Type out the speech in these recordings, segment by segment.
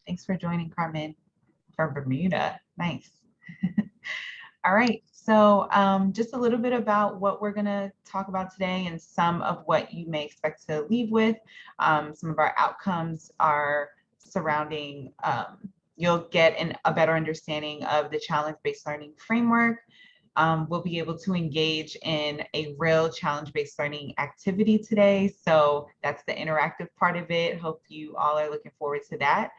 Thanks for joining, Carmen, from Bermuda. Nice. All right, so just a little bit about what we're going to talk about today and some of what you may expect to leave with. Some of our outcomes are surrounding, you'll get a better understanding of the challenge-based learning framework. We'll be able to engage in a real challenge-based learning activity today. So that's the interactive part of it. Hope you all are looking forward to that.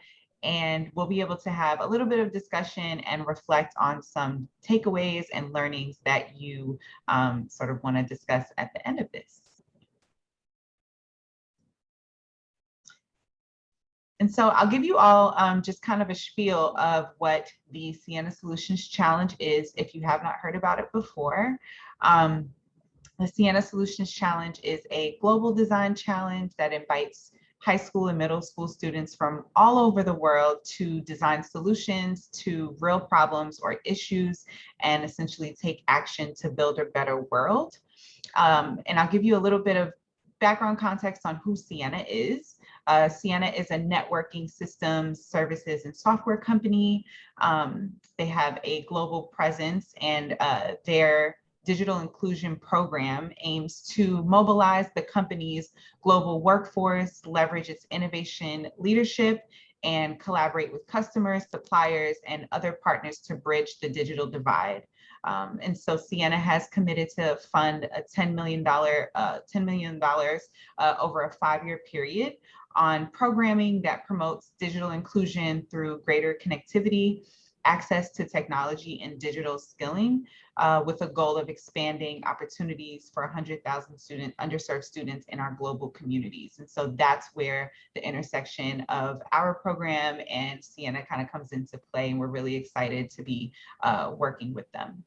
And we'll be able to have a little bit of discussion and reflect on some takeaways and learnings that you sort of want to discuss at the end of this. And so I'll give you all just kind of a spiel of what the Siena Solutions Challenge is if you have not heard about it before. The Siena Solutions Challenge is a global design challenge that invites high school and middle school students from all over the world to design solutions to real problems or issues and essentially take action to build a better world. And I'll give you a little bit of background context on who Siena is. Siena is a networking systems, services, and software company. They have a global presence, and their digital inclusion program aims to mobilize the company's global workforce, leverage its innovation leadership, and collaborate with customers, suppliers, and other partners to bridge the digital divide. And so Siena has committed to fund a $10 million over a 5-year period on programming that promotes digital inclusion through greater connectivity, access to technology, and digital skilling, with a goal of expanding opportunities for 100,000 underserved students in our global communities. And so that's where the intersection of our program and Siena kind of comes into play, and we're really excited to be working with them.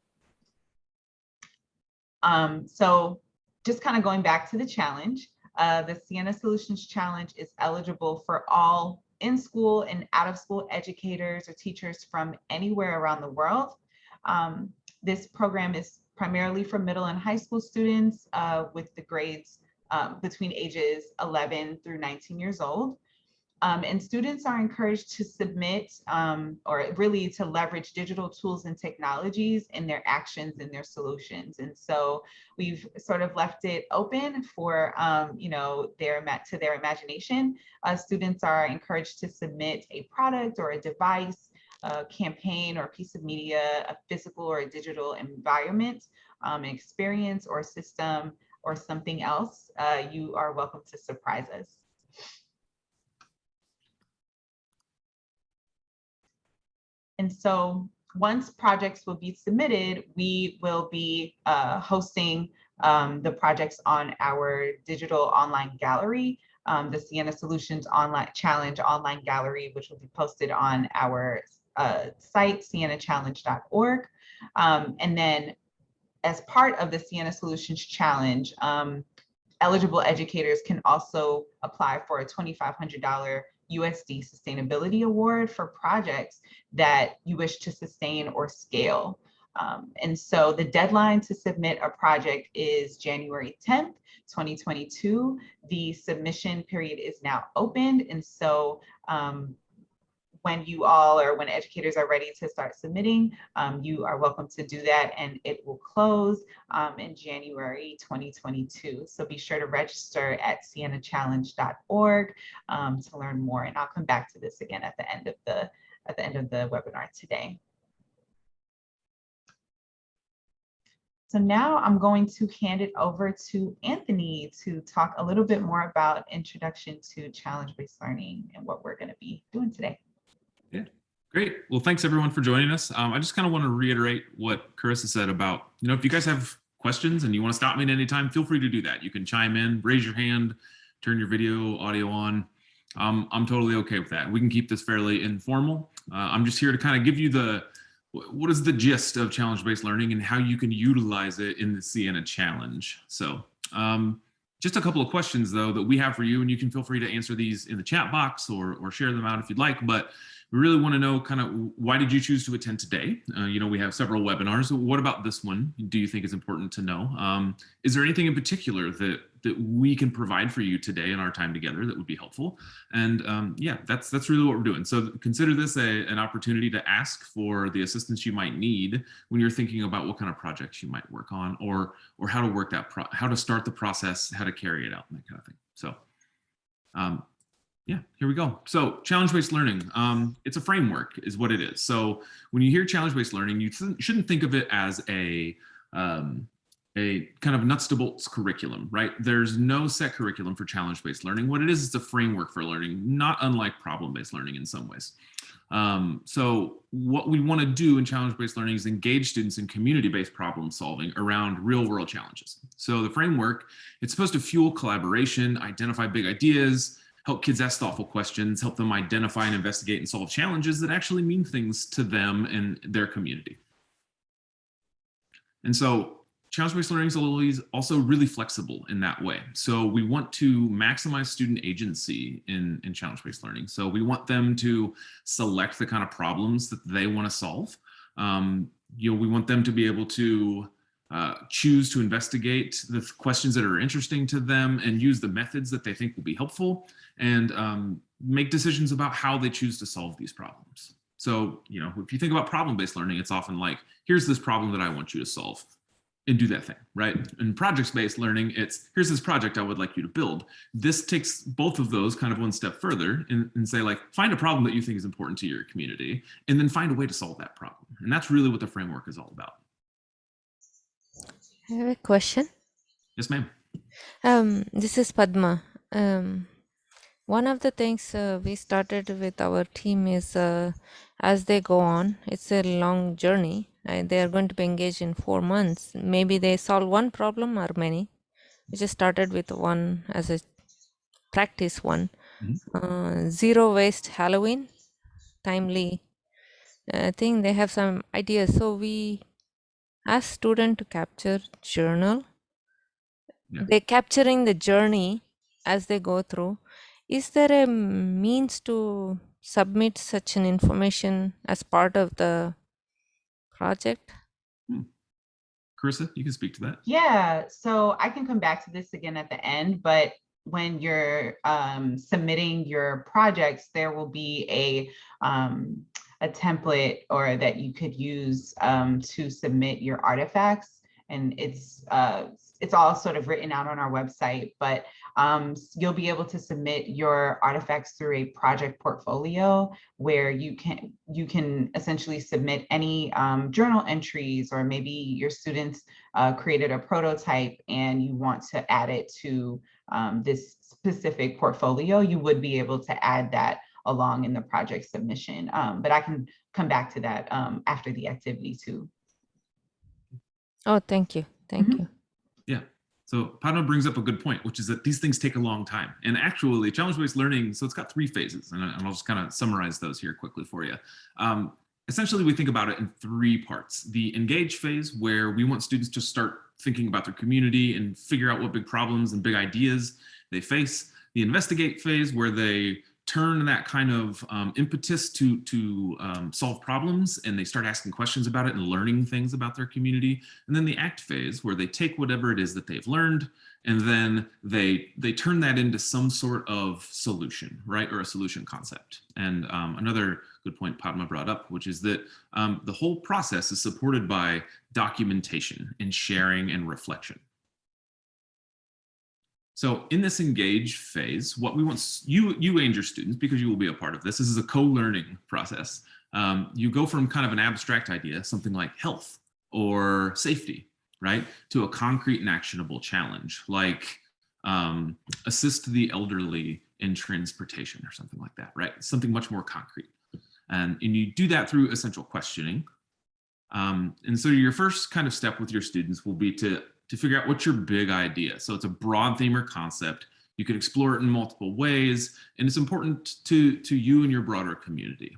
So just kind of going back to the challenge, the Siena Solutions Challenge is eligible for all in-school and out-of-school educators or teachers from anywhere around the world. This program is primarily for middle and high school students with the grades between ages 11 through 19 years old. And students are encouraged to submit or really to leverage digital tools and technologies in their actions and their solutions. And so we've sort of left it open for to their imagination. Students are encouraged to submit a product or a device, a campaign or a piece of media, a physical or a digital environment, an experience or system or something else. You are welcome to surprise us. And so once projects will be submitted, we will be hosting the projects on our digital online gallery, the Siena Solutions Online Challenge online gallery, which will be posted on our site, sienachallenge.org. And then as part of the Siena Solutions Challenge, eligible educators can also apply for a $2,500 USD Sustainability Award for projects that you wish to sustain or scale. And so the deadline to submit a project is January 10th, 2022. The submission period is now opened. And so when educators are ready to start submitting, you are welcome to do that, and it will close in January 2022. So be sure to register at sienachallenge.org to learn more, and I'll come back to this again at the end of the webinar today. So now I'm going to hand it over to Anthony to talk a little bit more about Introduction to Challenge-Based Learning and what we're going to be doing today. Yeah, great. Well, thanks everyone for joining us. I just kind of want to reiterate what Carissa said about, if you guys have questions and you want to stop me at any time, feel free to do that. You can chime in, raise your hand, turn your audio on. I'm totally okay with that. We can keep this fairly informal. I'm just here to kind of give you what is the gist of challenge-based learning and how you can utilize it in the Siena Challenge. So just a couple of questions though that we have for you, and you can feel free to answer these in the chat box or share them out if you'd like. But We really want to know kind of why did you choose to attend today? You know, we have several webinars. What about this one do you think is important to know? Is there anything in particular that we can provide for you today in our time together that would be helpful? And yeah, that's really what we're doing. So consider this an opportunity to ask for the assistance you might need when you're thinking about what kind of projects you might work on, or how to work that how to start the process, how to carry it out, and that kind of thing. So yeah, here we go. So challenge-based learning, it's a framework is what it is. So when you hear challenge-based learning, you shouldn't think of it as a kind of nuts to bolts curriculum, right? There's no set curriculum for challenge-based learning. What it is a framework for learning, not unlike problem-based learning in some ways. So what we want to do in challenge-based learning is engage students in community-based problem solving around real-world challenges. So the framework, it's supposed to fuel collaboration, identify big ideas, help kids ask thoughtful questions, help them identify and investigate and solve challenges that actually mean things to them and their community. And so challenge-based learning is also really flexible in that way. So we want to maximize student agency in challenge-based learning. So we want them to select the kind of problems that they want to solve. You know, we want them to be able to choose to investigate the questions that are interesting to them and use the methods that they think will be helpful, and make decisions about how they choose to solve these problems. So, you know, if you think about problem-based learning, it's often like, here's this problem that I want you to solve and do that thing, right? And project-based learning, it's here's this project I would like you to build. This takes both of those kind of one step further and say, like, find a problem that you think is important to your community and then find a way to solve that problem. And that's really what the framework is all about. I have a question. Yes, ma'am. This is Padma. One of the things we started with our team is as they go on, it's a long journey. They are going to be engaged in 4 months. Maybe they solve one problem or many. We just started with one as a practice one. Zero waste Halloween, timely thing. They have some ideas. So we ask student to capture journal. Yeah. They're capturing the journey as they go through. Is there a means to submit such an information as part of the project? Carissa, you can speak to that. Yeah, so I can come back to this again at the end, but when you're submitting your projects, there will be a template or that you could use to submit your artifacts, and it's all sort of written out on our website, but you'll be able to submit your artifacts through a project portfolio where you can essentially submit any journal entries, or maybe your students created a prototype and you want to add it to this specific portfolio. You would be able to add that along in the project submission, but I can come back to that after the activity too. Oh, thank you. Thank you. Yeah. So Padma brings up a good point, which is that these things take a long time. And actually, challenge-based learning, so it's got 3 phases, and I'll just kind of summarize those here quickly for you. Essentially, we think about it in 3 parts. The engage phase, where we want students to start thinking about their community and figure out what big problems and big ideas they face. The investigate phase, where they turn that kind of impetus to solve problems, and they start asking questions about it and learning things about their community. And then the act phase, where they take whatever it is that they've learned, and then they turn that into some sort of solution, right? Or a solution concept. And another good point Padma brought up, which is that the whole process is supported by documentation and sharing and reflection. So in this engage phase, what we want you and your students, because you will be a part of this, this is a co-learning process. You go from kind of an abstract idea, something like health or safety, right, to a concrete and actionable challenge, like assist the elderly in transportation or something like that, right? Something much more concrete. And you do that through essential questioning. And so your first kind of step with your students will be to figure out what's your big idea. So it's a broad theme or concept. You can explore it in multiple ways, and it's important to you and your broader community.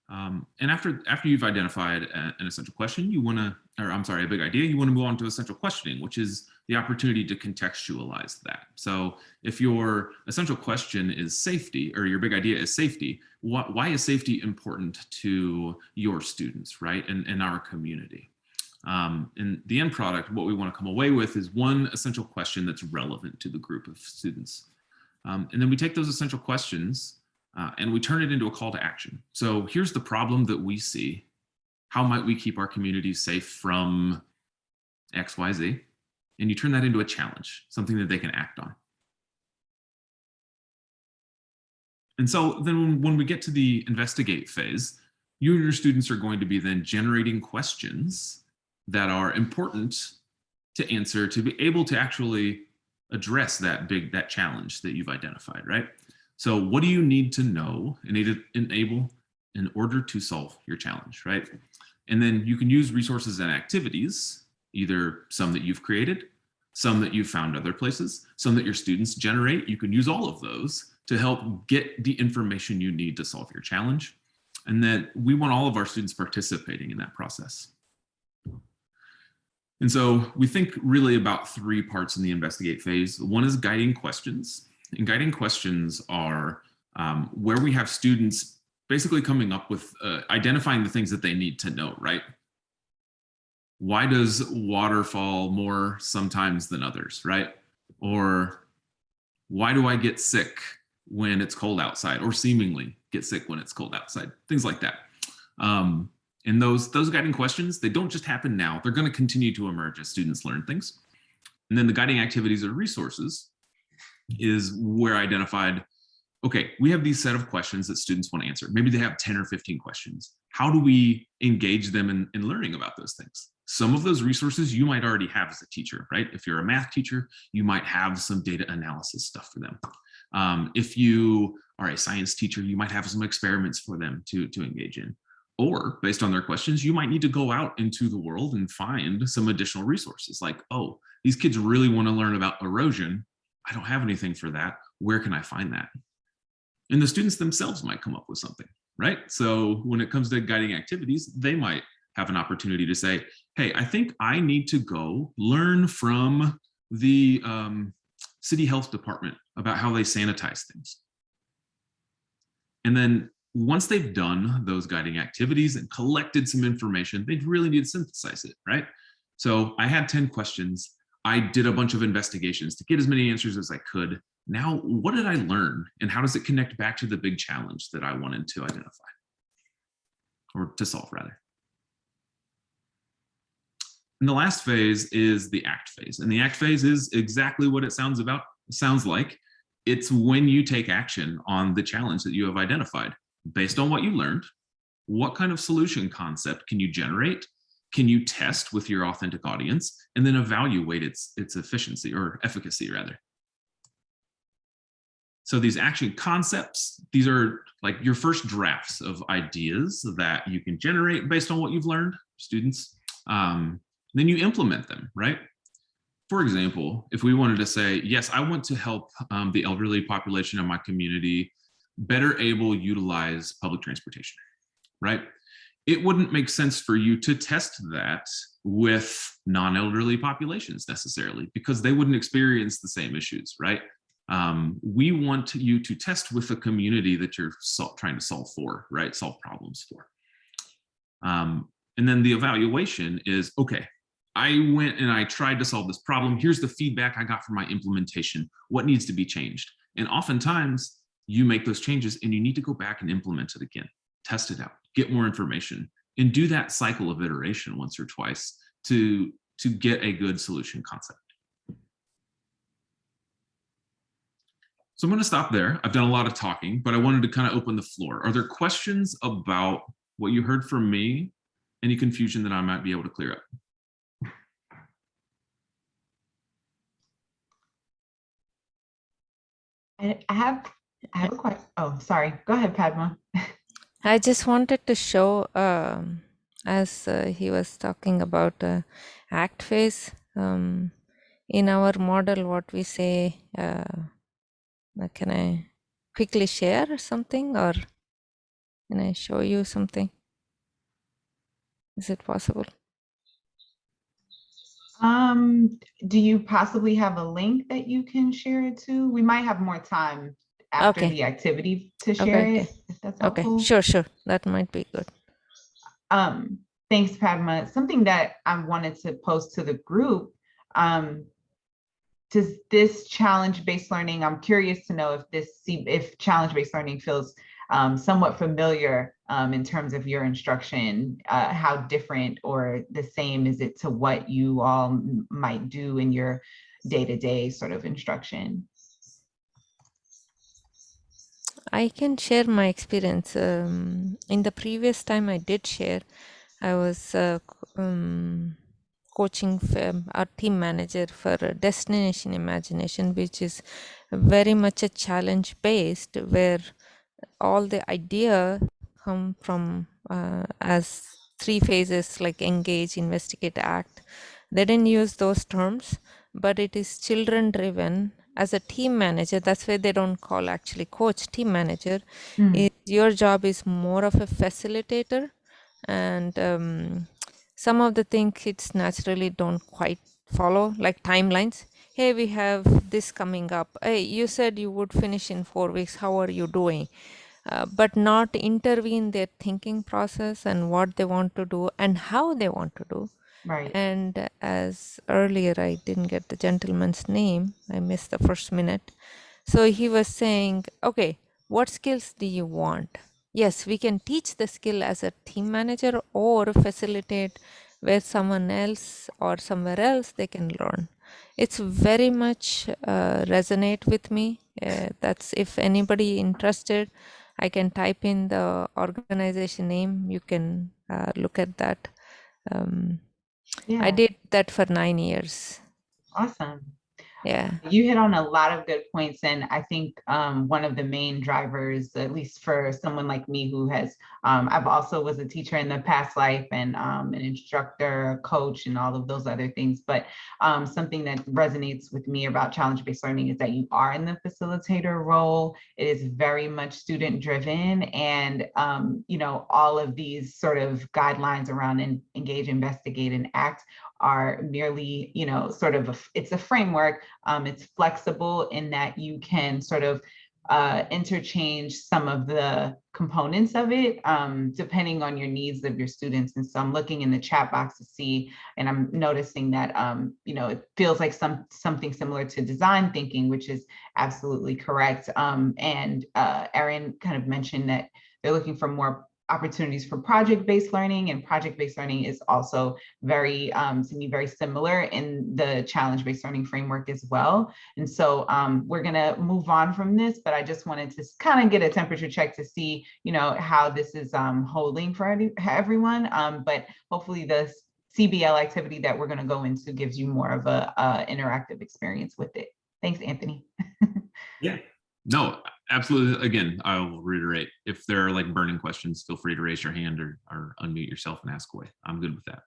And after you've identified an essential question, you want to, or I'm sorry, a big idea, you want to move on to essential questioning, which is the opportunity to contextualize that. So if your essential question is safety, or your big idea is safety, why is safety important to your students, right, and our community? In the end product, what we want to come away with is one essential question that's relevant to the group of students. And then we take those essential questions and we turn it into a call to action. So here's the problem that we see. How might we keep our communities safe from X, Y, Z? And you turn that into a challenge, something that they can act on. And so then when we get to the investigate phase, you and your students are going to be then generating questions that are important to answer, to be able to actually address that challenge that you've identified, right? So what do you need to know and need to enable in order to solve your challenge, right? And then you can use resources and activities, either some that you've created, some that you've found other places, some that your students generate. You can use all of those to help get the information you need to solve your challenge. And then we want all of our students participating in that process. And so we think really about three parts in the investigate phase. One is guiding questions. And guiding questions are where we have students basically coming up with identifying the things that they need to know, right? Why does water fall more sometimes than others, right? Or why do I get sick when it's cold outside, or seemingly get sick when it's cold outside? Things like that. And those guiding questions, they don't just happen now. They're going to continue to emerge as students learn things. And then the guiding activities or resources is where I identified, okay, we have these set of questions that students want to answer. Maybe they have 10 or 15 questions. How do we engage them in learning about those things? Some of those resources you might already have as a teacher, right? If you're a math teacher, you might have some data analysis stuff for them. If you are a science teacher, you might have some experiments for them to engage in. Or based on their questions, you might need to go out into the world and find some additional resources like, oh, these kids really want to learn about erosion. I don't have anything for that. Where can I find that? And the students themselves might come up with something, right? So when it comes to guiding activities, they might have an opportunity to say, hey, I think I need to go learn from the city health department about how they sanitize things. And then once they've done those guiding activities and collected some information, they really need to synthesize it, right? So I had 10 questions. I did a bunch of investigations to get as many answers as I could. Now, what did I learn? And how does it connect back to the big challenge that I wanted to identify, or to solve rather? And the last phase is the act phase. And the act phase is exactly what it sounds like. It's when you take action on the challenge that you have identified. Based on what you learned, what kind of solution concept can you generate? Can you test with your authentic audience and then evaluate its efficiency, or efficacy rather? So these action concepts, these are like your first drafts of ideas that you can generate based on what you've learned, students. Then you implement them, right? For example, if we wanted to say, yes, I want to help the elderly population in my community better able utilize public transportation, right? It wouldn't make sense for you to test that with non-elderly populations necessarily, because they wouldn't experience the same issues, right? We want you to test with a community that you're trying to solve for, right? Solve problems for. And then the evaluation is, okay, I went and I tried to solve this problem. Here's the feedback I got from my implementation. What needs to be changed? And oftentimes you make those changes and you need to go back and implement it again, test it out, get more information, and do that cycle of iteration once or twice to get a good solution concept. So I'm going to stop there. I've done a lot of talking, but I wanted to kind of open the floor. Are there questions about what you heard from me? Any confusion that I might be able to clear up? I have a question. Oh, sorry. Go ahead, Padma. I just wanted to show, as he was talking about act phase, in our model, what we say, can I quickly share something, or? Can I show you something? Is it possible? Do you possibly have a link that you can share it to? We might have more time after Okay. the activity to Okay. share Okay. it, if that's Okay. helpful. Sure. Sure. That might be good. Thanks, Padma. Something that I wanted to post to the group, does this challenge-based learning, I'm curious to know if challenge-based learning feels somewhat familiar in terms of your instruction, how different or the same is it to what you all might do in your day-to-day sort of instruction? I can share my experience. In the previous time I did share, I was coaching our team manager for Destination Imagination, which is very much a challenge based, where all the idea come from as three phases like engage, investigate, act. They didn't use those terms, but it is children driven. As a team manager, that's why they don't call actually coach, team manager. Your job is more of a facilitator, and some of the things kids naturally don't quite follow, like timelines. Hey, we have this coming up. Hey, you said you would finish in 4 weeks. How are you doing? But not intervene their thinking process and what they want to do and how they want to do. Right. And as earlier, I didn't get the gentleman's name, I missed the first minute. So he was saying, okay, what skills do you want? Yes, we can teach the skill as a team manager or facilitate where someone else or somewhere else they can learn. It's very much resonate with me. That's if anybody interested, I can type in the organization name. You can look at that. Um, I Yeah, did that for 9 years. awesome. Yeah. You hit on a lot of good points, and I think one of the main drivers, at least for someone like me who has, I've also was a teacher in the past life and an instructor, a coach, and all of those other things. But something that resonates with me about challenge-based learning is that you are in the facilitator role. It is very much student-driven, and all of these sort of guidelines around engage, investigate, and act are merely, sort of it's a framework. It's flexible in that you can sort of interchange some of the components of it depending on your needs of your students. And so I'm looking in the chat box to see, and I'm noticing that it feels like something similar to design thinking, which is absolutely correct. And Erin kind of mentioned that they're looking for more opportunities for project-based learning, and project-based learning is also very, to me, very similar in the challenge-based learning framework as well. And so we're gonna move on from this, but I just wanted to kind of get a temperature check to see, how this is holding for everyone. But hopefully the CBL activity that we're gonna go into gives you more of a interactive experience with it. Thanks, Anthony. Yeah. No, absolutely. Again, I'll reiterate, if there are like burning questions, feel free to raise your hand or unmute yourself and ask away. I'm good with that.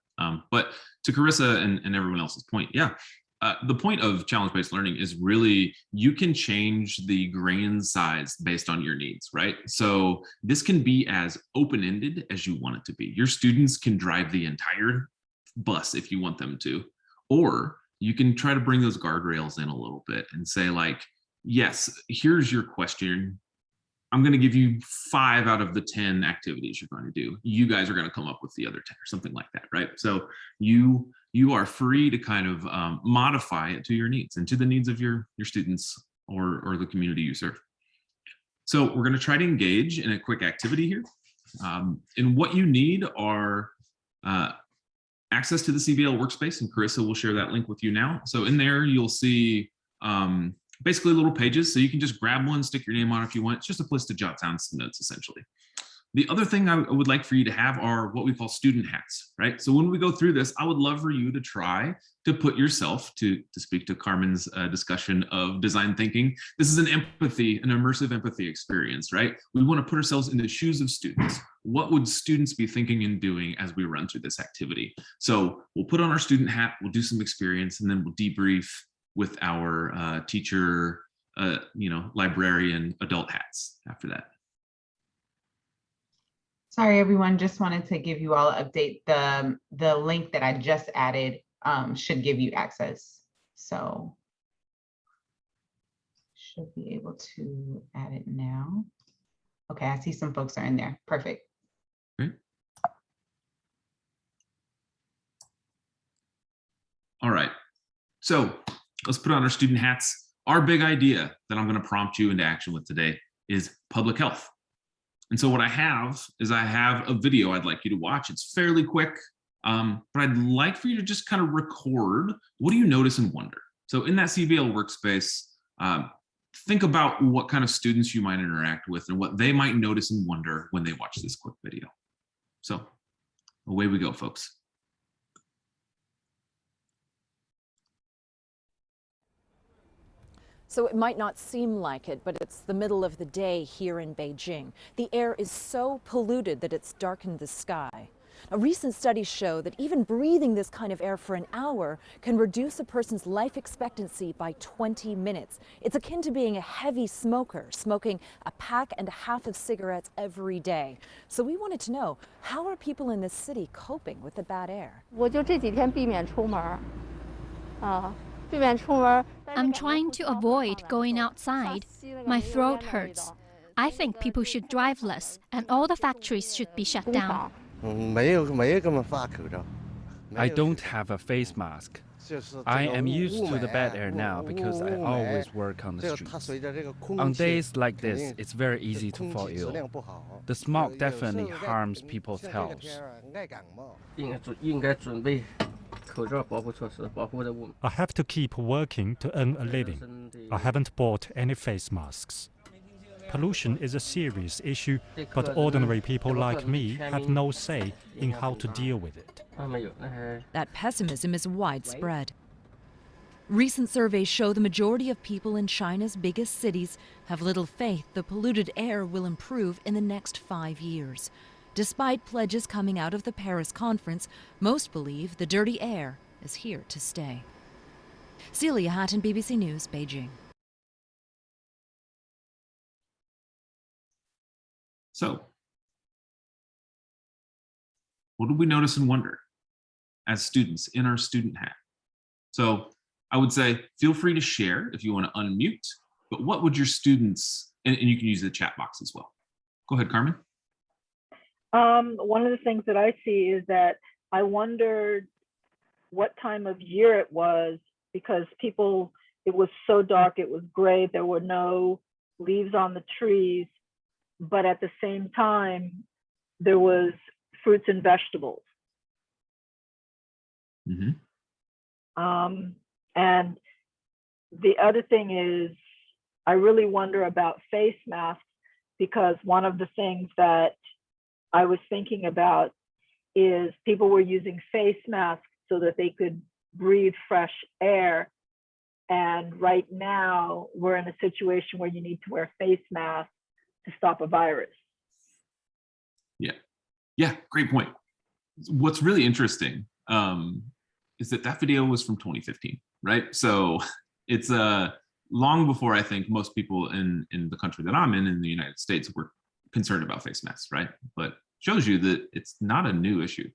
But to Carissa and everyone else's point, yeah, the point of challenge-based learning is really you can change the grain size based on your needs, right? So this can be as open-ended as you want it to be. Your students can drive the entire bus if you want them to, or you can try to bring those guardrails in a little bit and say like, yes, here's your question. I'm going to give you 5 out of the 10 activities you're going to do. You guys are going to come up with the other 10 or something like that, right? So you are free to kind of modify it to your needs and to the needs of your students or the community you serve. So we're going to try to engage in a quick activity here. And what you need are access to the CBL workspace, and Carissa will share that link with you now. So in there, you'll see basically little pages, so you can just grab one, stick your name on if you want. It's just a place to jot down some notes, essentially. The other thing I would like for you to have are what we call student hats, right? So when we go through this, I would love for you to try to put yourself, to speak to Carmen's discussion of design thinking, this is an immersive empathy experience, right? We want to put ourselves in the shoes of students. What would students be thinking and doing as we run through this activity? So we'll put on our student hat, we'll do some experience, and then we'll debrief with our teacher, librarian, adult hats after that. Sorry, everyone, just wanted to give you all an update. The link that I just added should give you access. So should be able to add it now. Okay, I see some folks are in there. Perfect. Great. All right, so let's put on our student hats. Our big idea that I'm going to prompt you into action with today is public health. And so what I have is I have a video I'd like you to watch. It's fairly quick, but I'd like for you to just kind of record, what do you notice and wonder? So in that CVL workspace, think about what kind of students you might interact with and what they might notice and wonder when they watch this quick video. So away we go, folks. So it might not seem like it, but it's the middle of the day here in Beijing. The air is so polluted that it's darkened the sky. Now, recent studies show that even breathing this kind of air for an hour can reduce a person's life expectancy by 20 minutes. It's akin to being a heavy smoker, smoking a pack and a half of cigarettes every day. So we wanted to know, how are people in this city coping with the bad air? 我就这几天避免出门，避免出门。 I'm trying to avoid going outside. My throat hurts. I think people should drive less and all the factories should be shut down. I don't have a face mask. I am used to the bad air now because I always work on the streets. On days like this, it's very easy to fall ill. The smog definitely harms people's health. I have to keep working to earn a living. I haven't bought any face masks. Pollution is a serious issue, but ordinary people like me have no say in how to deal with it. That pessimism is widespread. Recent surveys show the majority of people in China's biggest cities have little faith the polluted air will improve in the next 5 years. Despite pledges coming out of the Paris conference, most believe the dirty air is here to stay. Celia Hatton, BBC News, Beijing. So, what did we notice and wonder as students in our student hat? So I would say, feel free to share if you want to unmute, but what would your students, and you can use the chat box as well. Go ahead, Carmen. One of the things that I see is that I wondered what time of year it was, because people, it was so dark, it was gray, there were no leaves on the trees, but at the same time, there was fruits and vegetables. Mm-hmm. And the other thing is, I really wonder about face masks, because one of the things that I was thinking about is people were using face masks so that they could breathe fresh air. And right now we're in a situation where you need to wear face masks to stop a virus. Yeah, great point. What's really interesting is that video was from 2015, right? So it's long before I think most people in the country that I'm in the United States, were concerned about face masks, right? But shows you that it's not a new issue.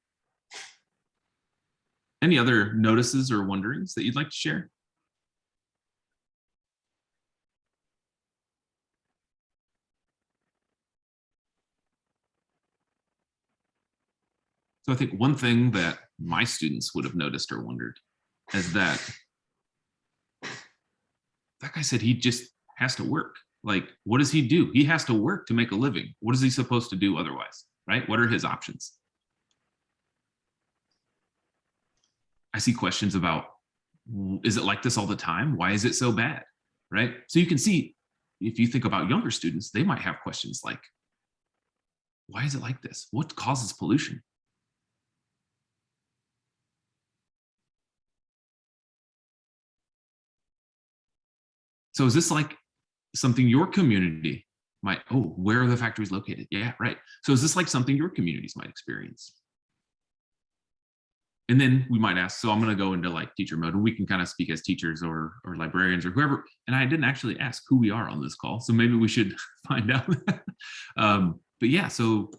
Any other notices or wonderings that you'd like to share? So I think one thing that my students would have noticed or wondered is that guy said he just has to work. Like, what does he do? He has to work to make a living. What is he supposed to do otherwise, right? What are his options? I see questions about, is it like this all the time? Why is it so bad, right? So you can see, if you think about younger students, they might have questions like, why is it like this? What causes pollution? So is this like something your community might, oh, where are the factories located? Yeah, right. So is this like something your communities might experience? And then we might ask, so I'm going to go into like teacher mode, and we can kind of speak as teachers or librarians or whoever. And I didn't actually ask who we are on this call, so maybe we should find out. But yeah, so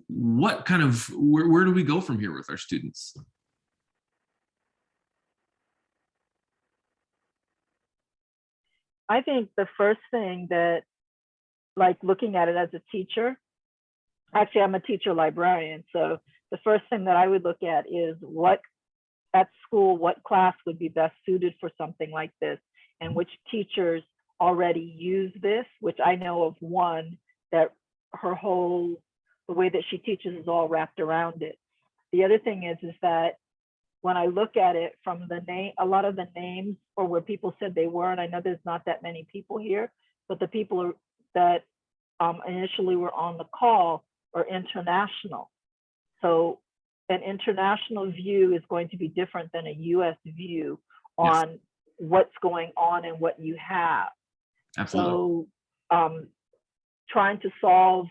what kind of, where do we go from here with our students? I think the first thing that, like looking at it as a teacher, actually I'm a teacher librarian, so the first thing that I would look at is what at school, what class would be best suited for something like this, and which teachers already use this, which I know of one that the way that she teaches is all wrapped around it. The other thing is that when I look at it from the name, a lot of the names or where people said they were, and I know there's not that many people here, but the people that initially were on the call are international. So an international view is going to be different than a US view on what's going on and what you have. Absolutely. So trying to solve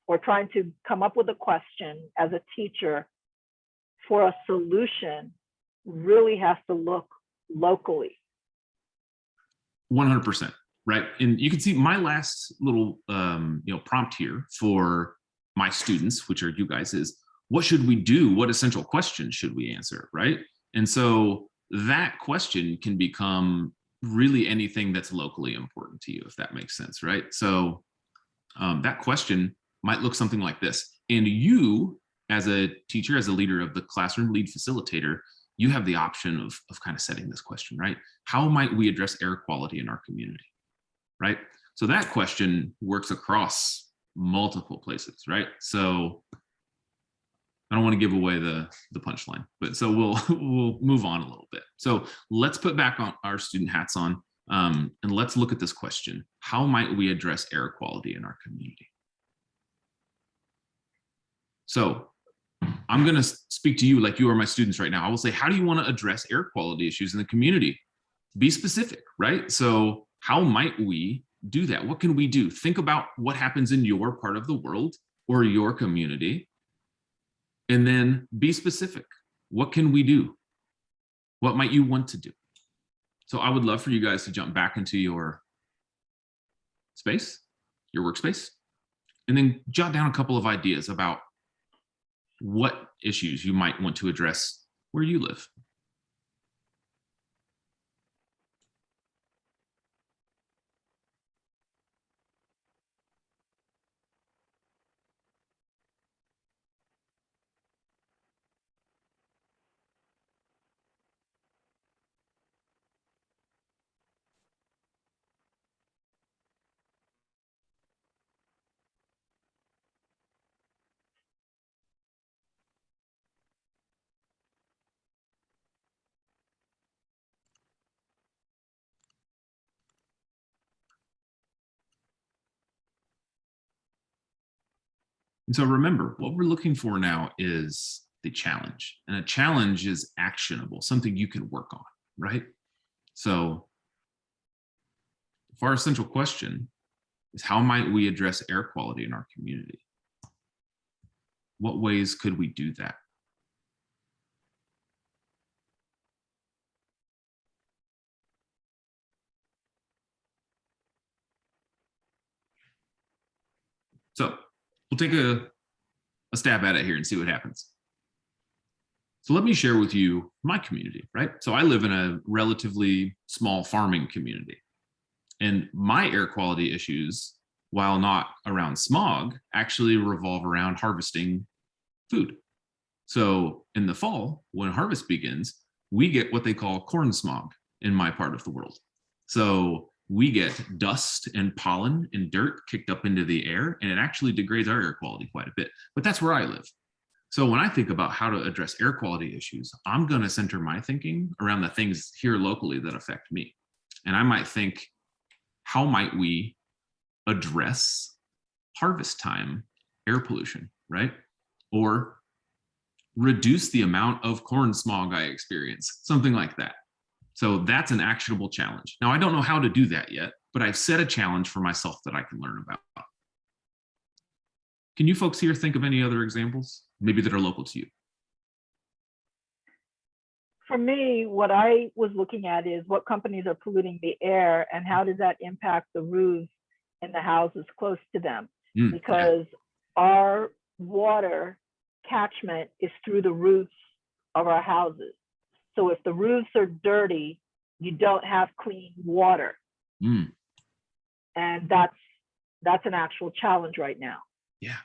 or trying to come up with a question as a teacher for a solution really has to look locally. 100%, right? And you can see my last little prompt here for my students, which are you guys, is what should we do? What essential questions should we answer, right? And so that question can become really anything that's locally important to you, if that makes sense, right? So that question might look something like this. And you, as a teacher, as a leader of the classroom, lead facilitator, you have the option of kind of setting this question, right? How might we address air quality in our community, right? So that question works across multiple places, right? So I don't want to give away the punchline, but so we'll move on a little bit. So let's put back on our student hats on, and let's look at this question. How might we address air quality in our community? So I'm going to speak to you like you are my students right now. I will say, how do you want to address air quality issues in the community? Be specific, right? So how might we do that? What can we do? Think about what happens in your part of the world or your community, and then be specific. What can we do? What might you want to do? So I would love for you guys to jump back into your space, your workspace, and then jot down a couple of ideas about what issues you might want to address where you live. And so remember, what we're looking for now is the challenge. And a challenge is actionable, something you can work on, right? So if our essential question is how might we address air quality in our community? What ways could we do that? So we'll take a stab at it here and see what happens. So let me share with you my community, right? So I live in a relatively small farming community, and my air quality issues, while not around smog, actually revolve around harvesting food. So in the fall, when harvest begins, we get what they call corn smog in my part of the world. So we get dust and pollen and dirt kicked up into the air, and it actually degrades our air quality quite a bit. But that's where I live. So when I think about how to address air quality issues, I'm going to center my thinking around the things here locally that affect me. And I might think, how might we address harvest time air pollution, right? Or reduce the amount of corn smog I experience, something like that. So that's an actionable challenge. Now, I don't know how to do that yet, but I've set a challenge for myself that I can learn about. Can you folks here think of any other examples, maybe that are local to you? For me, what I was looking at is what companies are polluting the air and how does that impact the roofs and the houses close to them? Because our water catchment is through the roofs of our houses. So if the roofs are dirty, you don't have clean water. Mm. And that's an actual challenge right now. Yeah.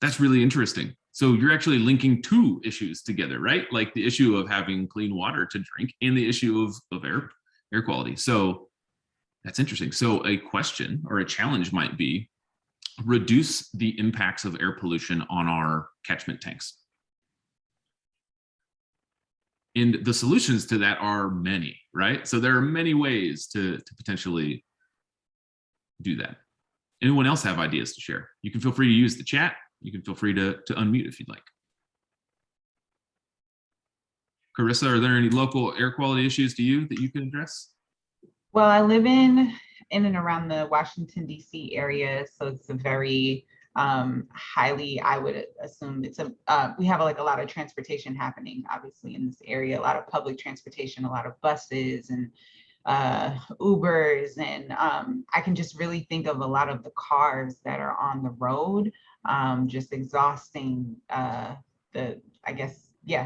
That's really interesting. So you're actually linking two issues together, right? Like the issue of having clean water to drink and the issue of air quality. So that's interesting. So a question or a challenge might be reduce the impacts of air pollution on our catchment tanks. And the solutions to that are many, right? So there are many ways to potentially do that. Anyone else have ideas to share? You can feel free to use the chat. You can feel free to unmute if you'd like. Carissa, are there any local air quality issues to you that you can address? Well, I live in and around the Washington, D.C. area, so it's a very highly, I would assume it's we have like a lot of transportation happening, obviously, in this area, a lot of public transportation, a lot of buses and Ubers, and I can just really think of a lot of the cars that are on the road, just exhausting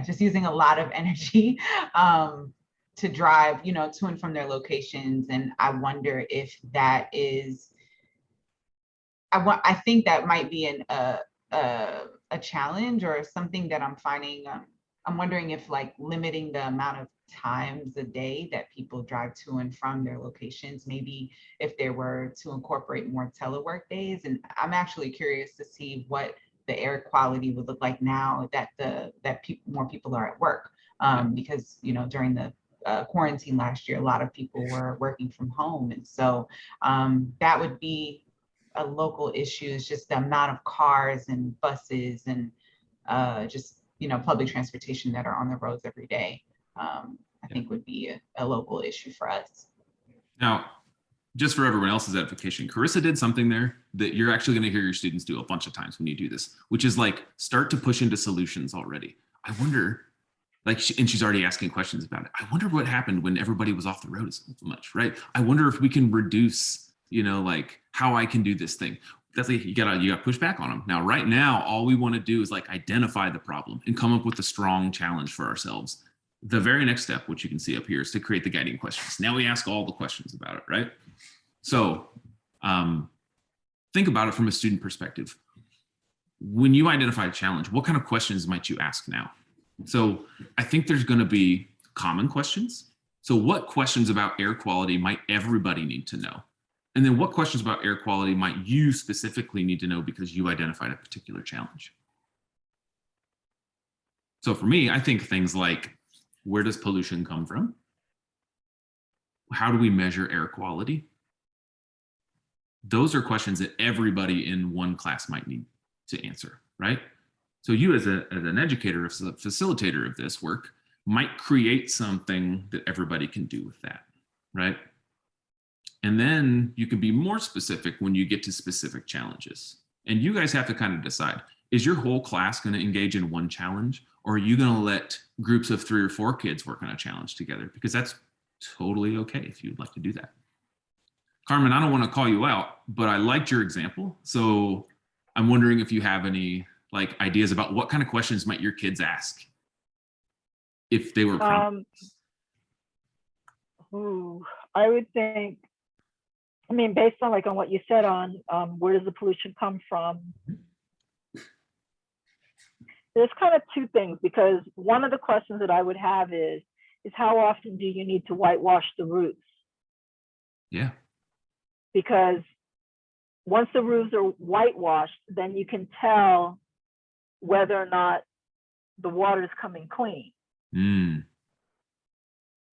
just using a lot of energy to drive, to and from their locations. And I wonder if that is, I think that might be a challenge or something that I'm finding. I'm wondering if like limiting the amount of times a day that people drive to and from their locations, maybe if there were to incorporate more telework days. And I'm actually curious to see what the air quality would look like now that more people are at work, because during the quarantine last year, a lot of people were working from home, and so that would be a local issue. Is just the amount of cars and buses and just public transportation that are on the roads every day. I think would be a local issue for us. Now, just for everyone else's edification, Carissa did something there that you're actually going to hear your students do a bunch of times when you do this, which is like start to push into solutions already. I wonder, and she's already asking questions about it. I wonder what happened when everybody was off the road so much, right? I wonder if we can reduce, like how I can do this thing. That's like, you gotta push back on them. Now, right now, all we want to do is like identify the problem and come up with a strong challenge for ourselves. The very next step, which you can see up here, is to create the guiding questions. Now we ask all the questions about it, right? So think about it from a student perspective. When you identify a challenge, what kind of questions might you ask now? So I think there's going to be common questions. So what questions about air quality might everybody need to know? And then what questions about air quality might you specifically need to know because you identified a particular challenge? So for me, I think things like, where does pollution come from? How do we measure air quality? Those are questions that everybody in one class might need to answer, right? So you as an educator, as a facilitator of this work, might create something that everybody can do with that, right? And then you can be more specific when you get to specific challenges. And you guys have to kind of decide, is your whole class going to engage in one challenge, or are you going to let groups of 3 or 4 kids work on a challenge together? Because that's totally okay if you'd like to do that. Carmen, I don't want to call you out, but I liked your example. So I'm wondering if you have any like ideas about what kind of questions might your kids ask if they were prompted? I would think, based on on what you said on where does the pollution come from? There's kind of 2 things, because one of the questions that I would have is how often do you need to whitewash the roofs? Yeah. Because once the roofs are whitewashed, then you can tell whether or not the water is coming clean.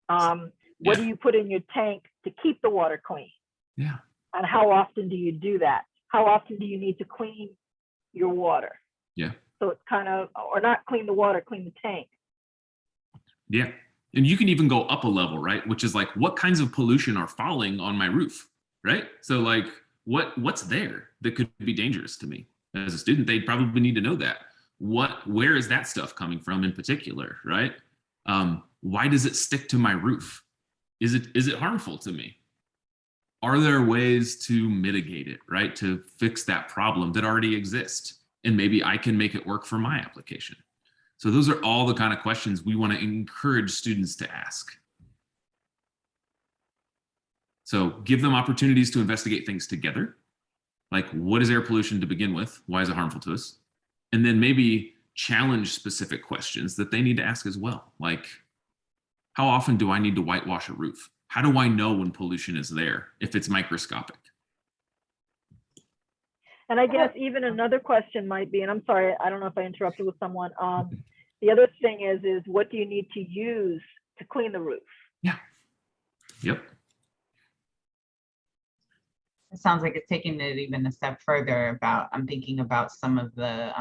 What do you put in your tank to keep the water clean? Yeah. And how often do you do that? How often do you need to clean your water? Yeah. So it's kind of, or not clean the water, clean the tank. Yeah. And you can even go up a level, right? Which is like, what kinds of pollution are falling on my roof, right? So like, what's there that could be dangerous to me? As a student, they'd probably need to know that. Where is that stuff coming from in particular, right? Why does it stick to my roof? Is it harmful to me? Are there ways to mitigate it, right? To fix that problem that already exists? and maybe I can make it work for my application. So those are all the kind of questions we want to encourage students to ask. So give them opportunities to investigate things together. Like, what is air pollution to begin with? Why is it harmful to us? And then maybe challenge specific questions that they need to ask as well. Like, how often do I need to whitewash a roof? How do I know when pollution is there if it's microscopic? And I guess even another question might be, and I'm sorry, I don't know if I interrupted with someone. The other thing is what do you need to use to clean the roof? Yeah. Yep. It sounds like it's taking it even a step further about, I'm thinking about some of the,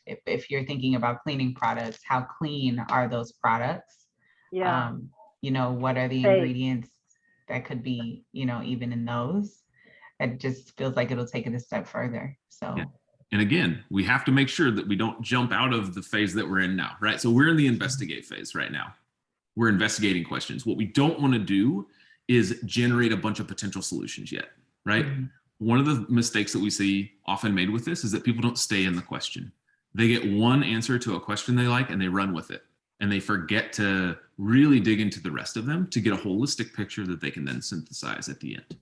if you're thinking about cleaning products, how clean are those products? Yeah. You know, what are the ingredients that could be, you know, even in those? It just feels like it'll take it a step further. So. Yeah. And again, we have to make sure that we don't jump out of the phase that we're in now, right? So we're in the investigate phase right now. We're investigating questions. What we don't want to do is generate a bunch of potential solutions yet, right? Mm-hmm. One of the mistakes that we see often made with this is that people don't stay in the question. They get one answer to a question they like and they run with it. And they forget to really dig into the rest of them to get a holistic picture that they can then synthesize at the end.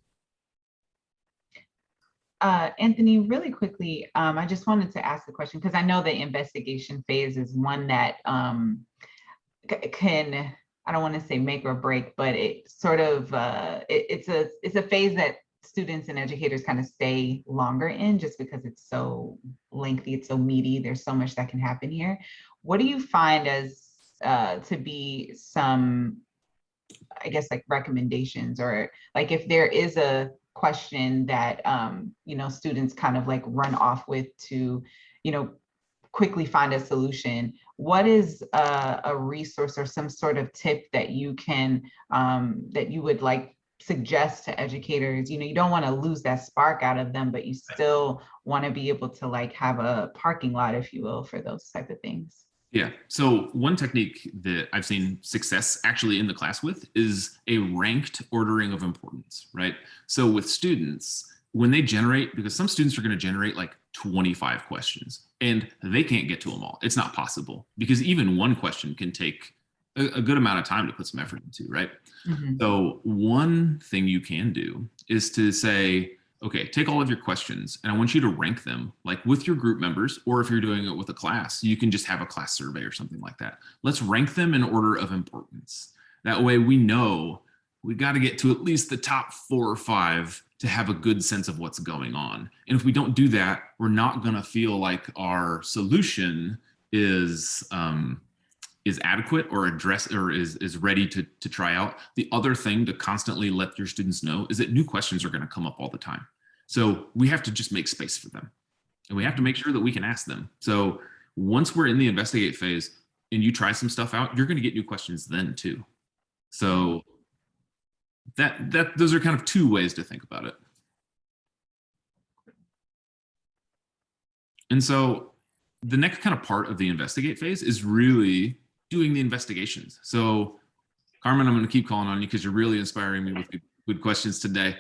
Anthony, really quickly, I just wanted to ask a question because I know the investigation phase is one that can, I don't want to say make or break, but it sort of, it's a phase that students and educators kind of stay longer in just because it's so lengthy, it's so meaty, there's so much that can happen here. What do you find as to be some, I guess, like recommendations, or like if there is a question that you know, students kind of like run off with to, you know, quickly find a solution, what is a resource or some sort of tip that you can that you would like suggest to educators? You know, you don't want to lose that spark out of them, but you still want to be able to like have a parking lot, if you will, for those type of things. Yeah. So one technique that I've seen success actually in the class with is a ranked ordering of importance, right? So with students, when they generate, because some students are going to generate like 25 questions and they can't get to them all. It's not possible because even one question can take a good amount of time to put some effort into, right? Mm-hmm. So one thing you can do is to say, okay, take all of your questions and I want you to rank them like with your group members, or if you're doing it with a class, you can just have a class survey or something like that. Let's rank them in order of importance. That way we know we got to get to at least the top 4 or 5 to have a good sense of what's going on. And if we don't do that, we're not going to feel like our solution is adequate or address or is ready to try out. The other thing to constantly let your students know is that new questions are going to come up all the time. So we have to just make space for them. And we have to make sure that we can ask them. So once we're in the investigate phase and you try some stuff out, you're going to get new questions then too. So those are kind of 2 ways to think about it. And so the next kind of part of the investigate phase is really doing the investigations. So Carmen, I'm going to keep calling on you because you're really inspiring me with good questions today.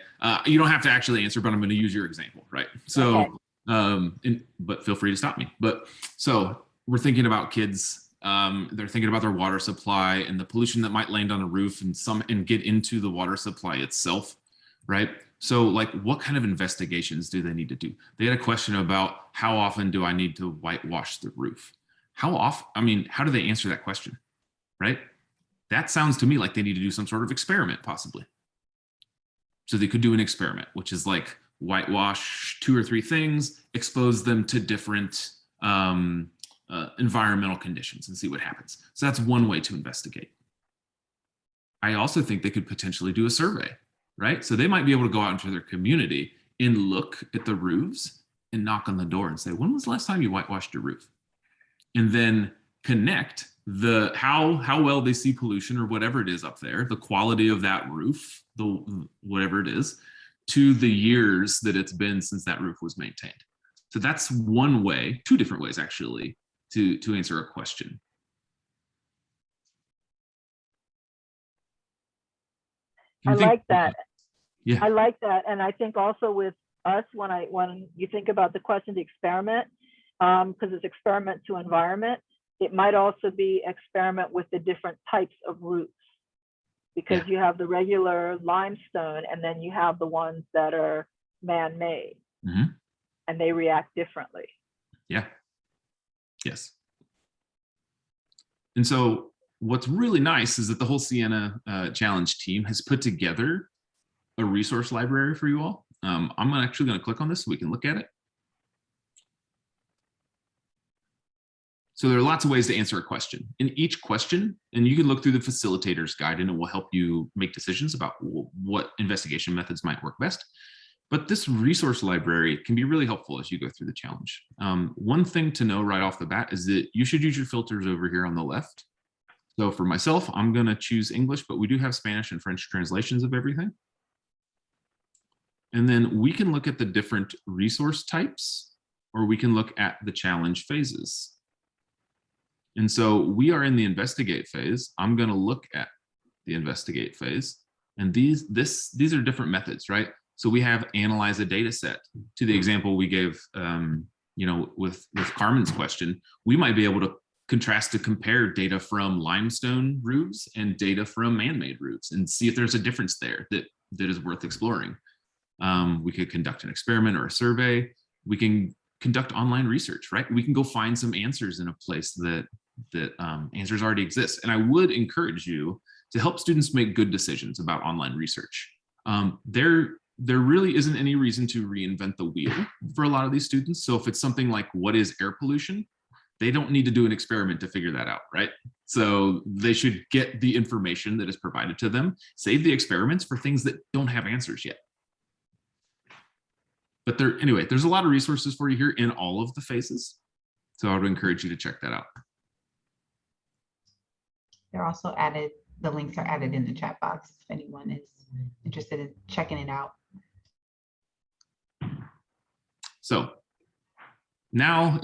You don't have to actually answer, but I'm going to use your example, right? So, okay. But feel free to stop me. But so we're thinking about kids. They're thinking about their water supply and the pollution that might land on a roof and get into the water supply itself, right? So like, what kind of investigations do they need to do? They had a question about how often do I need to whitewash the roof? How often, I mean, how do they answer that question, right? That sounds to me like they need to do some sort of experiment possibly. So they could do an experiment, which is like whitewash 2 or 3 things, expose them to different environmental conditions and see what happens. So that's one way to investigate. I also think they could potentially do a survey, right? So they might be able to go out into their community and look at the roofs and knock on the door and say, when was the last time you whitewashed your roof? And then connect the how well they see pollution or whatever it is up there, the quality of that roof, whatever it is, to the years that it's been since that roof was maintained. So that's one way, 2 different ways actually, to answer a question. I like that. Yeah. I like that. And I think also with us, when you think about the question to experiment, because it's experiment to environment. It might also be experiment with the different types of roots, because you have the regular limestone and then you have the ones that are man-made, and they react differently. Yeah. Yes. And so what's really nice is that the whole Siena Challenge team has put together a resource library for you all. I'm actually going to click on this so we can look at it. So there are lots of ways to answer a question. In each question, and you can look through the facilitator's guide and it will help you make decisions about what investigation methods might work best. But this resource library can be really helpful as you go through the challenge. One thing to know right off the bat is that you should use your filters over here on the left. So for myself, I'm going to choose English, but we do have Spanish and French translations of everything. And then we can look at the different resource types, or we can look at the challenge phases. And so we are in the investigate phase. I'm going to look at the investigate phase. And these are different methods, right? So we have analyze a data set. To the example we gave, with Carmen's question, we might be able to contrast to compare data from limestone roofs and data from man-made roofs and see if there's a difference there that is worth exploring. We could conduct an experiment or a survey. We can conduct online research, right? We can go find some answers in a place that answers already exist. And I would encourage you to help students make good decisions about online research. There really isn't any reason to reinvent the wheel for a lot of these students. So if it's something like what is air pollution, they don't need to do an experiment to figure that out, right? So they should get the information that is provided to them, save the experiments for things that don't have answers yet. But anyway, there's a lot of resources for you here in all of the phases. So I would encourage you to check that out. They're also added, the links are added in the chat box if anyone is interested in checking it out. So now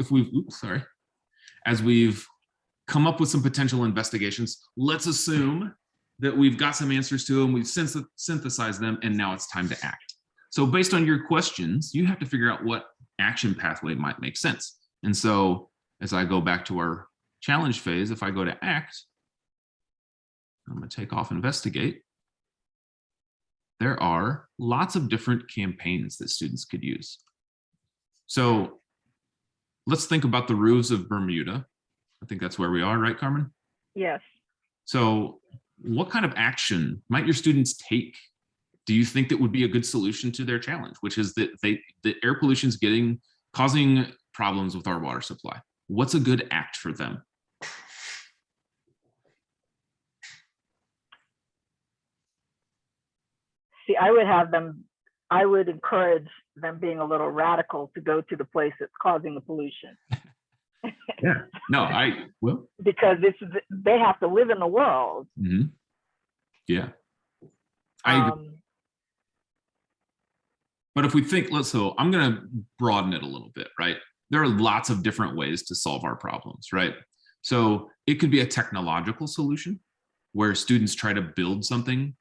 as we've come up with some potential investigations, let's assume that we've got some answers to them, we've synthesized them, and now it's time to act. So based on your questions, you have to figure out what action pathway might make sense. And so as I go back to our challenge phase, if I go to act, I'm going to take off investigate. There are lots of different campaigns that students could use. So let's think about the roofs of Bermuda. I think that's where we are, right, Carmen? Yes. So what kind of action might your students take? Do you think that would be a good solution to their challenge, which is that the air pollution is causing problems with our water supply? What's a good act for them? See, I would encourage them being a little radical to go to the place that's causing the pollution. Yeah, no, I will. Because they have to live in the world. Mm-hmm. Yeah. I agree. But if we think, so I'm going to broaden it a little bit, right? There are lots of different ways to solve our problems, right? So it could be a technological solution where students try to build something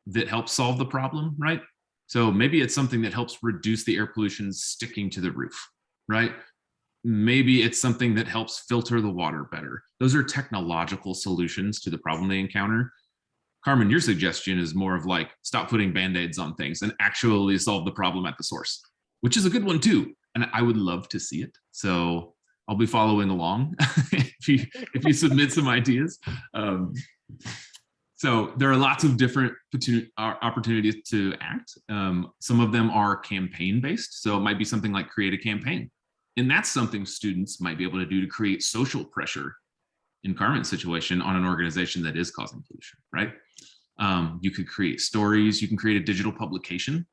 that helps solve the problem, right? So maybe it's something that helps reduce the air pollution sticking to the roof, right? Maybe it's something that helps filter the water better. Those are technological solutions to the problem they encounter. Carmen, your suggestion is more of like, stop putting Band-Aids on things and actually solve the problem at the source, which is a good one too. And I would love to see it. So I'll be following along if you submit some ideas. So there are lots of different opportunities to act. Some of them are campaign-based. So it might be something like create a campaign. And that's something students might be able to do to create social pressure in Carmen's situation on an organization that is causing pollution, right? You could create stories. You can create a digital publication.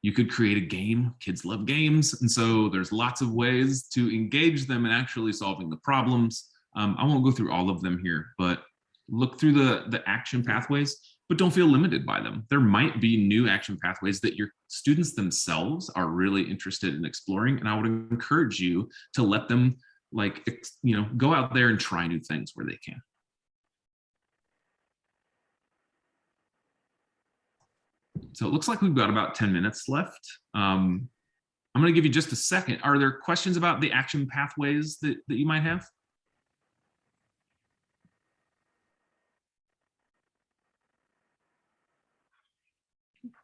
You could create a game. Kids love games. And so there's lots of ways to engage them in actually solving the problems. I won't go through all of them here, but look through the action pathways, but don't feel limited by them. There might be new action pathways that your students themselves are really interested in exploring. And I would encourage you to let them go out there and try new things where they can. So it looks like we've got about 10 minutes left. I'm I'm going to give you just a second. Are there questions about the action pathways that you might have?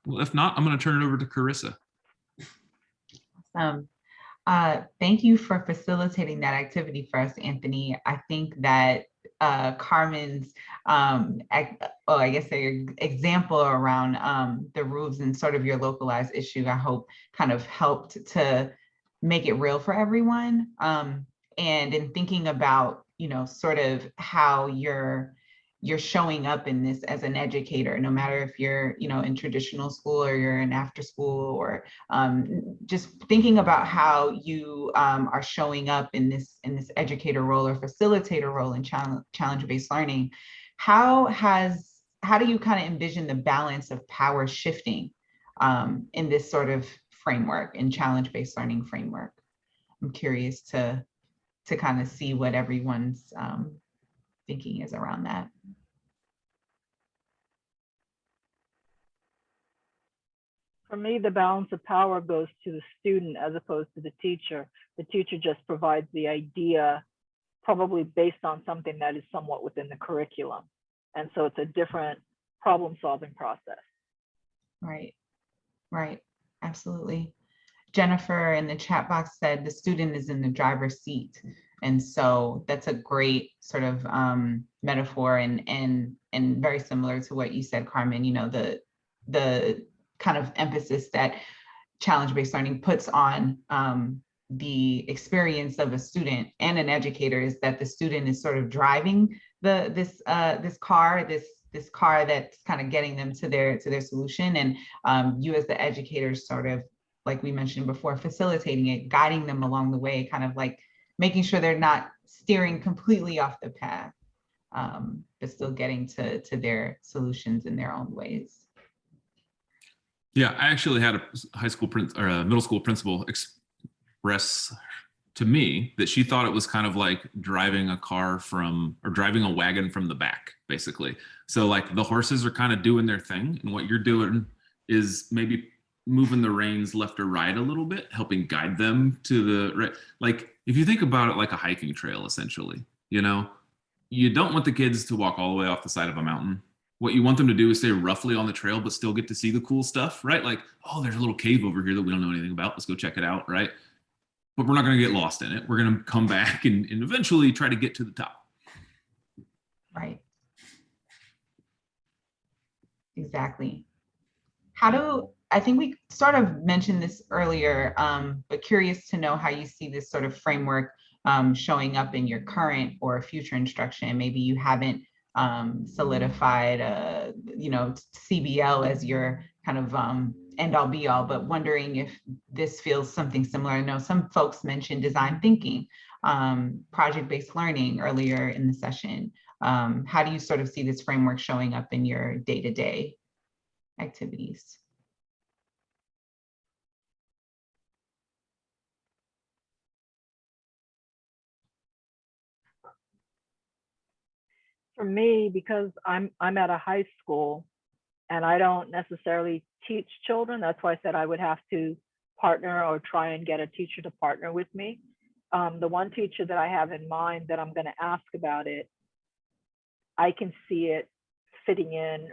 Well, if not, I'm going to turn it over to Carissa. Thank you for facilitating that activity for us, Anthony. I think that Carmen's, I guess their example around the roofs and sort of your localized issue, I hope kind of helped to make it real for everyone. And in thinking about, you know, sort of how you're showing up in this as an educator, no matter if you're, you know, in traditional school or you're in after school, or just thinking about how you are showing up in this educator role or facilitator role in challenge-based learning. How do you kind of envision the balance of power shifting in this sort of framework, in challenge-based learning framework? I'm curious to kind of see what everyone's thinking is around that. For me, the balance of power goes to the student as opposed to the teacher. The teacher just provides the idea, probably based on something that is somewhat within the curriculum. And so it's a different problem-solving process. Right, right, absolutely. Jennifer in the chat box said the student is in the driver's seat. And so that's a great sort of metaphor and very similar to what you said, Carmen, you know, the kind of emphasis that challenge-based learning puts on the experience of a student and an educator is that the student is sort of driving this car that's kind of getting them to their solution, and you as the educator sort of, like we mentioned before, facilitating it, guiding them along the way, kind of like making sure they're not steering completely off the path, but still getting to their solutions in their own ways. Yeah, I actually had a high school or a middle school principal express to me that she thought it was kind of like driving a car or driving a wagon from the back, basically. So like the horses are kind of doing their thing, and what you're doing is maybe moving the reins left or right a little bit, helping guide them to the right. Like if you think about it like a hiking trail, essentially, you know, you don't want the kids to walk all the way off the side of a mountain. What you want them to do is stay roughly on the trail, but still get to see the cool stuff, right? Like, oh, there's a little cave over here that we don't know anything about. Let's go check it out, right? But we're not going to get lost in it. We're going to come back and eventually try to get to the top. Right. Exactly. I think we sort of mentioned this earlier, but curious to know how you see this sort of framework showing up in your current or future instruction. Maybe you haven't solidified, you know, CBL as your kind of end all be all, but wondering if this feels something similar. I know some folks mentioned design thinking, project-based learning earlier in the session. How do you sort of see this framework showing up in your day-to-day activities? For me, because I'm at a high school and I don't necessarily teach children, that's why I said I would have to partner or try and get a teacher to partner with me. The one teacher that I have in mind that I'm going to ask about it, I can see it fitting in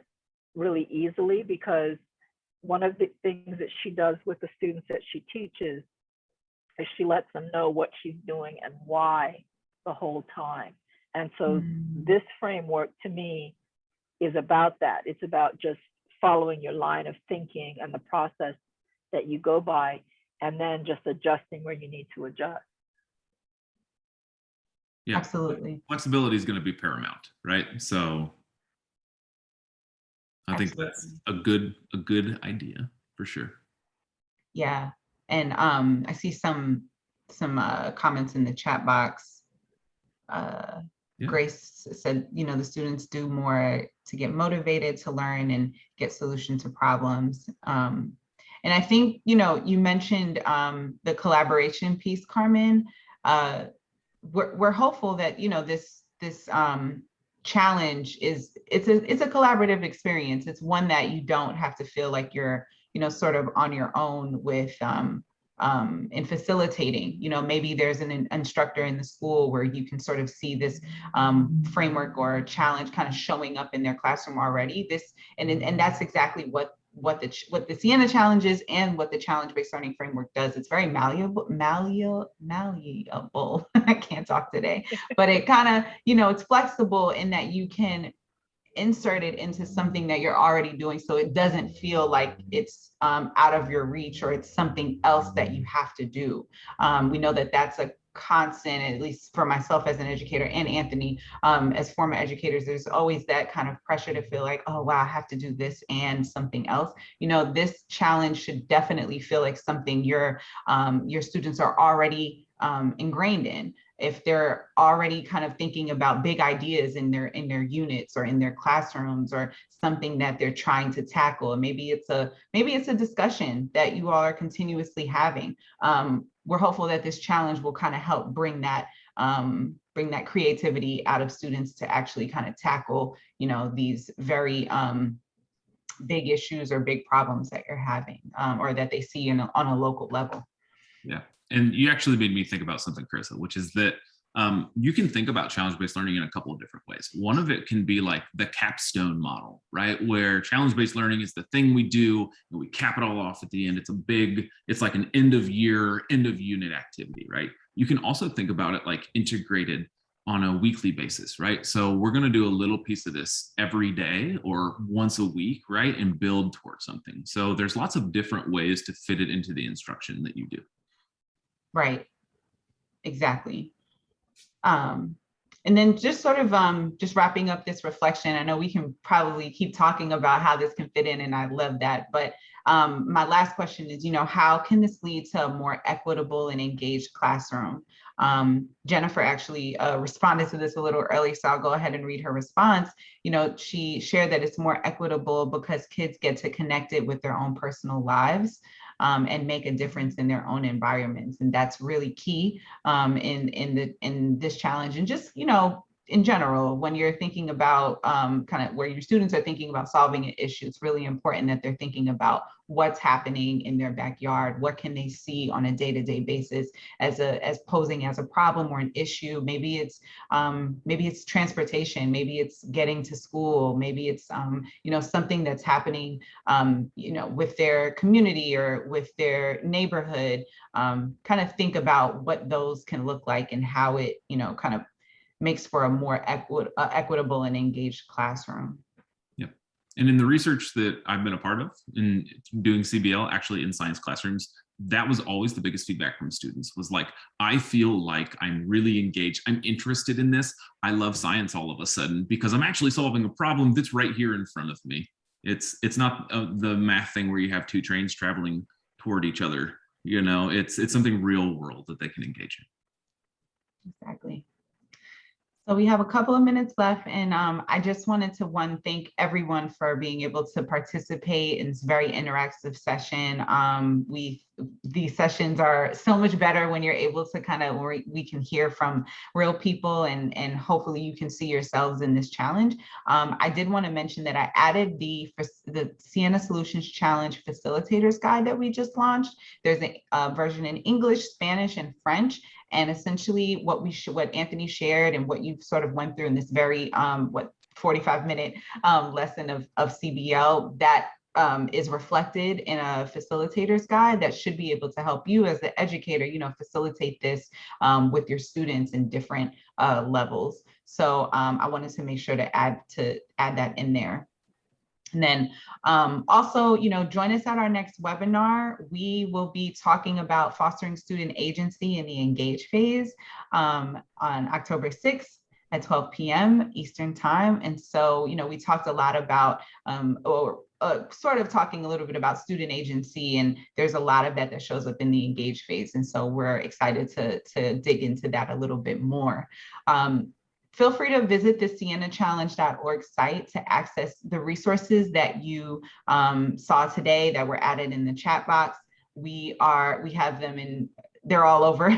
really easily, because one of the things that she does with the students that she teaches is she lets them know what she's doing and why the whole time. And so this framework to me is about that. It's about just following your line of thinking and the process that you go by, and then just adjusting where you need to adjust. Yeah, absolutely. Flexibility is going to be paramount, right? So I think that's a good idea for sure. Yeah, and I see some comments in the chat box. Grace said, you know, the students do more to get motivated to learn and get solutions to problems. And I think, you know, you mentioned the collaboration piece, Carmen. We're hopeful that, you know, this challenge it's a collaborative experience. It's one that you don't have to feel like you're, you know, sort of on your own with in facilitating. You know, maybe there's an instructor in the school where you can sort of see this framework or challenge kind of showing up in their classroom already. And that's exactly what the Sienna challenge is and what the challenge-based learning framework does. It's very malleable. I can't talk today, but it kind of, you know, it's flexible in that you can insert it into something that you're already doing, so it doesn't feel like it's out of your reach or it's something else that you have to do. We know that that's a constant, at least for myself as an educator and Anthony as former educators, there's always that kind of pressure to feel like, oh wow, I have to do this and something else. You know, this challenge should definitely feel like something your students are already ingrained in. If they're already kind of thinking about big ideas in their units or in their classrooms, or something that they're trying to tackle, maybe it's a discussion that you all are continuously having. We're hopeful that this challenge will kind of help bring that creativity out of students to actually kind of tackle, you know, these very big issues or big problems that you're having or that they see on a local level. Yeah. And you actually made me think about something, Carissa, which is that you can think about challenge-based learning in a couple of different ways. One of it can be like the capstone model, right? Where challenge-based learning is the thing we do and we cap it all off at the end. It's like an end of year, end of unit activity, right? You can also think about it like integrated on a weekly basis, right? So we're going to do a little piece of this every day or once a week, right? And build towards something. So there's lots of different ways to fit it into the instruction that you do. Right, exactly. And then just sort of just wrapping up this reflection, I know we can probably keep talking about how this can fit in, and I love that. But my last question is, you know, how can this lead to a more equitable and engaged classroom? Jennifer actually responded to this a little early, so I'll go ahead and read her response. You know, she shared that it's more equitable because kids get to connect it with their own personal lives. And make a difference in their own environments. And that's really key in this challenge. And just, you know, in general, when you're thinking about kind of where your students are thinking about solving an issue, it's really important that they're thinking about what's happening in their backyard. What can they see on a day-to-day basis as posing as a problem or an issue? Maybe it's transportation, maybe it's getting to school, maybe it's you know, something that's happening you know, with their community or with their neighborhood. Kind of think about what those can look like and how it, you know, kind of makes for a more equitable and engaged classroom. Yep. And in the research that I've been a part of in doing CBL, actually in science classrooms, that was always the biggest feedback from students, was like, I feel like I'm really engaged. I'm interested in this. I love science all of a sudden because I'm actually solving a problem that's right here in front of me. It's not the math thing where you have two trains traveling toward each other. You know, it's something real world that they can engage in. Exactly. So we have a couple of minutes left, and I just wanted to thank everyone for being able to participate in this very interactive session. These sessions are so much better when you're able to kind of, we can hear from real people, and hopefully you can see yourselves in this challenge. I did want to mention that I added the Sienna Solutions Challenge Facilitators Guide that we just launched. There's a version in English, Spanish, and French. And essentially what Anthony shared and what you've sort of went through in this very 45-minute lesson of CBL, that is reflected in a facilitator's guide that should be able to help you as the educator, you know, facilitate this with your students in different levels. So I wanted to make sure to add that in there. And then also, you know, join us at our next webinar. We will be talking about fostering student agency in the engage phase on October 6th at 12 p.m. Eastern time. And so, you know, we talked a lot about sort of talking a little bit about student agency, and there's a lot of that shows up in the engage phase. And so we're excited to dig into that a little bit more. Feel free to visit the siennachallenge.org site to access the resources that you saw today that were added in the chat box. We have them they're all over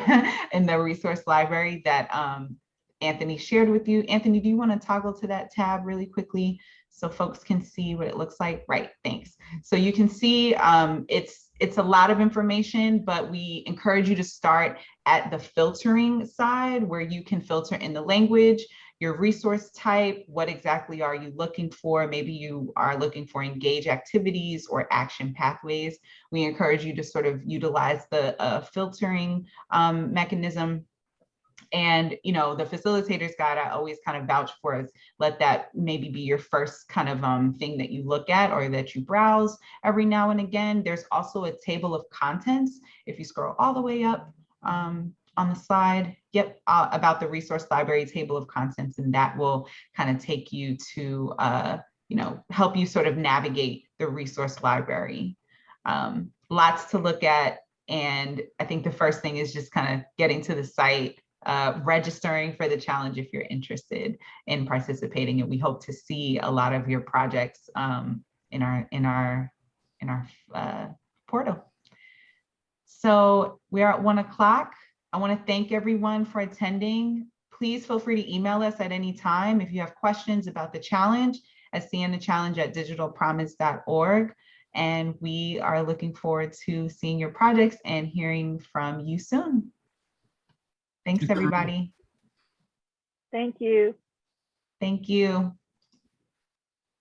in the resource library that Anthony shared with you. Anthony, do you want to toggle to that tab really quickly so folks can see what it looks like? Right, thanks. So you can see it's a lot of information, but we encourage you to start at the filtering side where you can filter in the language, your resource type, what exactly are you looking for? Maybe you are looking for engage activities or action pathways. We encourage you to sort of utilize the filtering mechanism. And, you know, the facilitator's guide, I always kind of vouch for is let that maybe be your first kind of thing that you look at or that you browse every now and again. There's also a table of contents. If you scroll all the way up on the slide, about the resource library table of contents, and that will kind of take you to, you know, help you sort of navigate the resource library. Lots to look at. And I think the first thing is just kind of getting to the site, registering for the challenge if you're interested in participating, and we hope to see a lot of your projects in our portal. So we are at 1 o'clock. I want to thank everyone for attending. Please feel free to email us at any time if you have questions about the challenge at siennachallenge@digitalpromise.org. And we are looking forward to seeing your projects and hearing from you soon. Thanks, everybody. Thank you. Thank you.